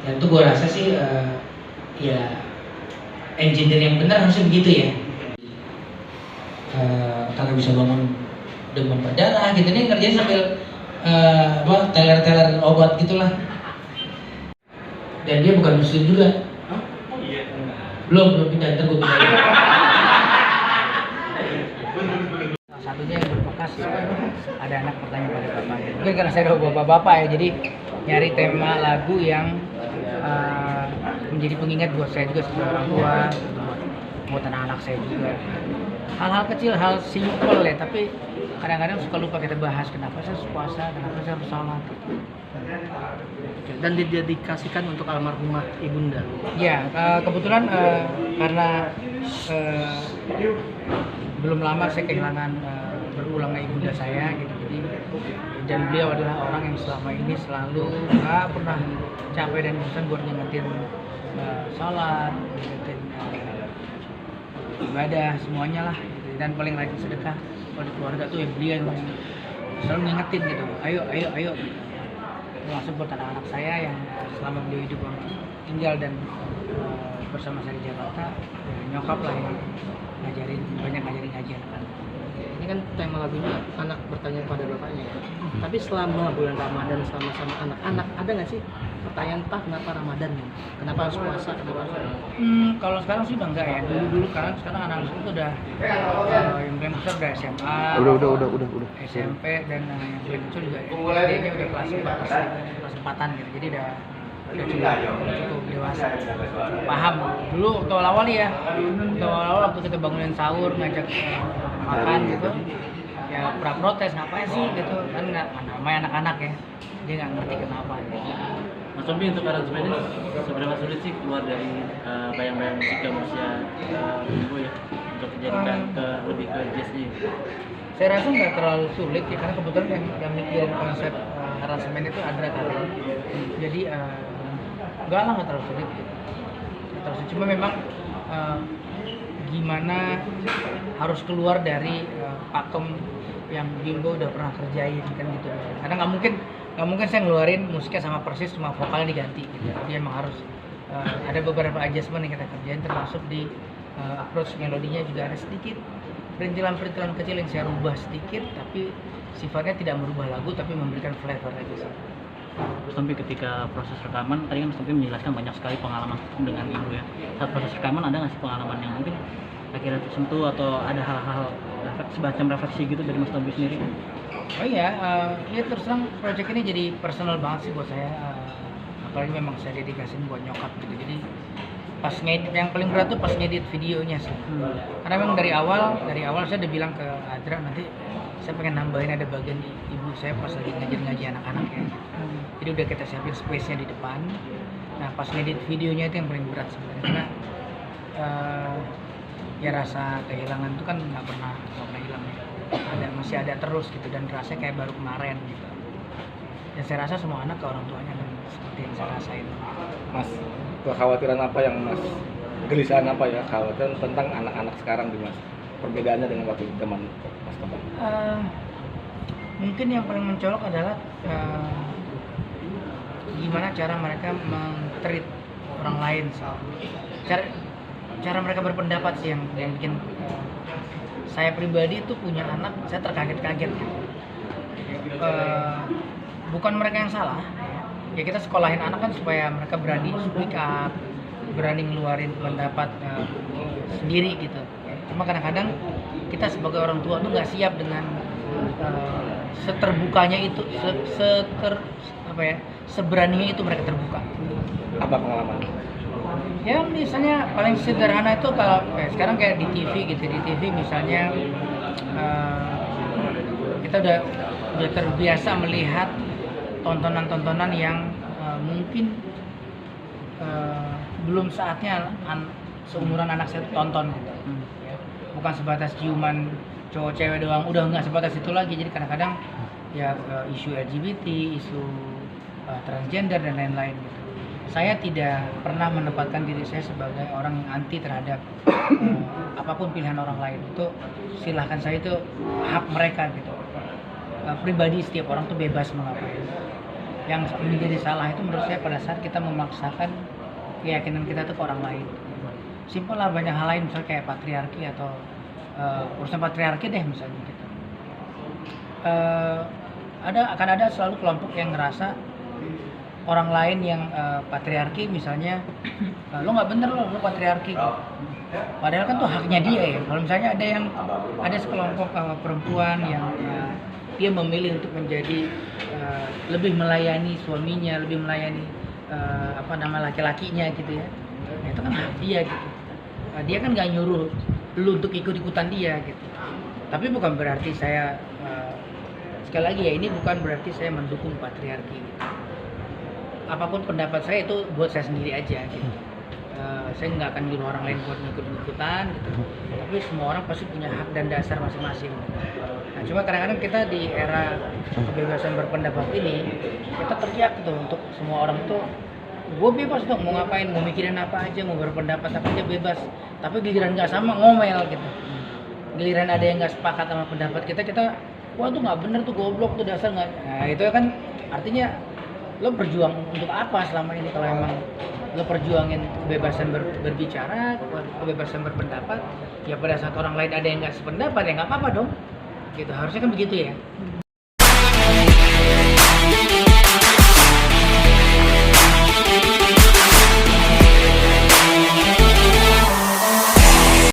Dan itu gue rasa sih ya engineer yang benar harusnya begitu ya. Kagak bisa bangun demam berdarah gitu, nih ngerjain sambil teler-teler obat gitulah. Dan dia bukan muslim juga. Belum pindah, ntar gue pindahin. Satunya yang berbekas ada anak bertanya pada bapaknya. Mungkin karena saya udah bapak-bapak ya, jadi nyari tema lagu yang menjadi pengingat buat saya juga sebagai orang tua, buat anak-anak saya juga. Hal-hal kecil, hal simple ya, tapi kadang-kadang suka lupa kita bahas kenapa saya harus puasa, kenapa saya harus sholat. Dan didedikasikan untuk almarhumah ibunda. Ya, kebetulan karena belum lama saya kehilangan berulangnya ibunda saya gitu, jadi dan beliau adalah orang yang selama ini selalu nggak pernah capek dan bosan buat ngingetin sholat, ngingetin ibadah semuanya lah gitu. Dan paling rajin sedekah kalau di keluarga tuh ya beliau yang selalu ngingetin gitu, ayo langsung buat anak-anak saya yang selama beliau hidup tinggal dan bersama saya di Jakarta, nyokap lah yang banyak ngajarin ngaji anak-anak. Ini kan tema lagunya anak bertanya pada bapaknya ya. Tapi selama bulan Ramadan sama-sama anak-anak, ada nggak sih pertanyaan Pak kenapa Ramadan? Kenapa harus puasa? Kenapa harus... Kalau sekarang sih udah enggak ya. Dulu kan sekarang anak-anak itu udah yang paling besar udah SMA. Udah. SMP dan yang paling kecil juga SD-nya udah kelas 4-an gitu. Jadi udah cukup dewasa, paham. Dulu waktu kita bangunin sahur ngajak makan gitu ya protes ngapain sih gitu kan, nggak namanya anak-anak ya, dia nggak ngerti kenapa gitu. Mas Tommy, untuk aransemennya seberapa sulit sih keluar dari bayang-bayang musik yang usia minggu ya untuk dijadikan lebih ke jazznya? Saya rasa nggak terlalu sulit ya, karena kebetulan yang mikirin konsep aransemen itu Andra Kari, jadi nggak terlalu sulit gitu. Cuma memang gimana harus keluar dari pakem yang Bimbo udah pernah kerjain kan gitu. Karena nggak mungkin saya ngeluarin musiknya sama persis, cuma vokalnya diganti gitu. Jadi emang harus ada beberapa adjustment yang kita kerjain, termasuk di approach melodinya juga ada sedikit perintilan-perintilan kecil yang saya rubah sedikit, tapi sifatnya tidak merubah lagu tapi memberikan flavor aja sih. Mas Tommy, ketika proses rekaman, tadi kan Mas Tommy menjelaskan banyak sekali pengalaman dengan ibu ya. Saat proses rekaman ada nggak sih pengalaman yang mungkin akhirnya tersentuh atau ada hal-hal semacam refleksi gitu dari Mas Tommy sendiri? Oh iya, ya terus terang project ini jadi personal banget sih buat saya, apalagi memang saya dedikasiin buat nyokap gitu. Jadi pas ngedit, yang paling berat tuh pas ngedit videonya sih. Karena memang dari awal saya udah bilang ke Adra, nanti saya pengen nambahin ada bagian ibu saya pas lagi ngaji anak-anak ya. Jadi udah kita siapin space-nya di depan. Nah pas ngedit videonya itu yang paling berat sebenarnya, karena ya rasa kehilangan itu kan nggak pernah hilang ya. Masih ada terus gitu, dan rasanya kayak baru kemarin gitu. Dan saya rasa semua anak ke orang tuanya kan seperti yang saya rasain. Mas, kekhawatiran apa yang Mas, kegelisahan apa ya, kekhawatiran tentang anak-anak sekarang di Mas? Perbedaannya dengan waktu zaman Mas Tommy? Mungkin yang paling mencolok adalah gimana cara mereka men-treat orang lain, cara mereka berpendapat sih yang bikin saya pribadi itu punya anak, saya terkaget-kaget gitu. Bukan mereka yang salah ya, kita sekolahin anak kan supaya mereka berani speak up, berani ngeluarin pendapat sendiri gitu. Cuma kadang-kadang kita sebagai orang tua tuh nggak siap dengan seterbukanya itu, seberaninya itu mereka terbuka. Apa pengalaman? Ya misalnya paling sederhana itu kalau sekarang kayak di TV gitu, di TV misalnya kita udah terbiasa melihat tontonan-tontonan yang mungkin belum saatnya seumuran anak saya tonton gitu. Bukan sebatas ciuman cowok cewek doang, udah nggak sebatas itu lagi. Jadi kadang-kadang ya isu LGBT, isu transgender dan lain-lain gitu. Saya tidak pernah menempatkan diri saya sebagai orang yang anti terhadap apapun pilihan orang lain. Itu silahkan, saya itu hak mereka gitu. Pribadi setiap orang tuh bebas mau ngapain. yang menjadi salah itu menurut saya pada saat kita memaksakan keyakinan kita tuh ke orang lain. Simpel lah, banyak hal lain misalnya kayak patriarki atau urusan patriarki deh misalnya gitu. Akan ada selalu kelompok yang ngerasa orang lain yang patriarki misalnya lo nggak bener lo patriarki gitu. Padahal kan tuh haknya dia ya. Kalau misalnya ada sekelompok perempuan yang dia memilih untuk menjadi lebih melayani suaminya, lebih melayani laki-lakinya gitu ya. Nah, itu kan hak dia gitu. Dia kan nggak nyuruh lu untuk ikut-ikutan dia gitu. Tapi bukan berarti saya sekali lagi ya, ini bukan berarti saya mendukung patriarki gitu. Apapun pendapat saya itu buat saya sendiri aja gitu. Saya nggak akan nyuruh orang lain buat ngikut-ikutan gitu. Tapi semua orang pasti punya hak dan dasar masing-masing. Nah, cuma kadang-kadang kita di era kebebasan berpendapat ini, kita teriak gitu untuk semua orang tuh, gue bebas dong mau ngapain, mau mikirin apa aja, mau berpendapat apa aja bebas. Tapi giliran nggak sama ngomel gitu. Giliran ada yang nggak sepakat sama pendapat kita, wah tuh nggak bener tuh, goblok tuh, dasar nggak. Nah itu kan artinya lo berjuang untuk apa selama ini? Kalau emang lo perjuangin kebebasan berbicara, kebebasan berpendapat, ya pada saat orang lain ada yang nggak sependapat ya nggak apa-apa dong. Gitu, harusnya kan begitu ya.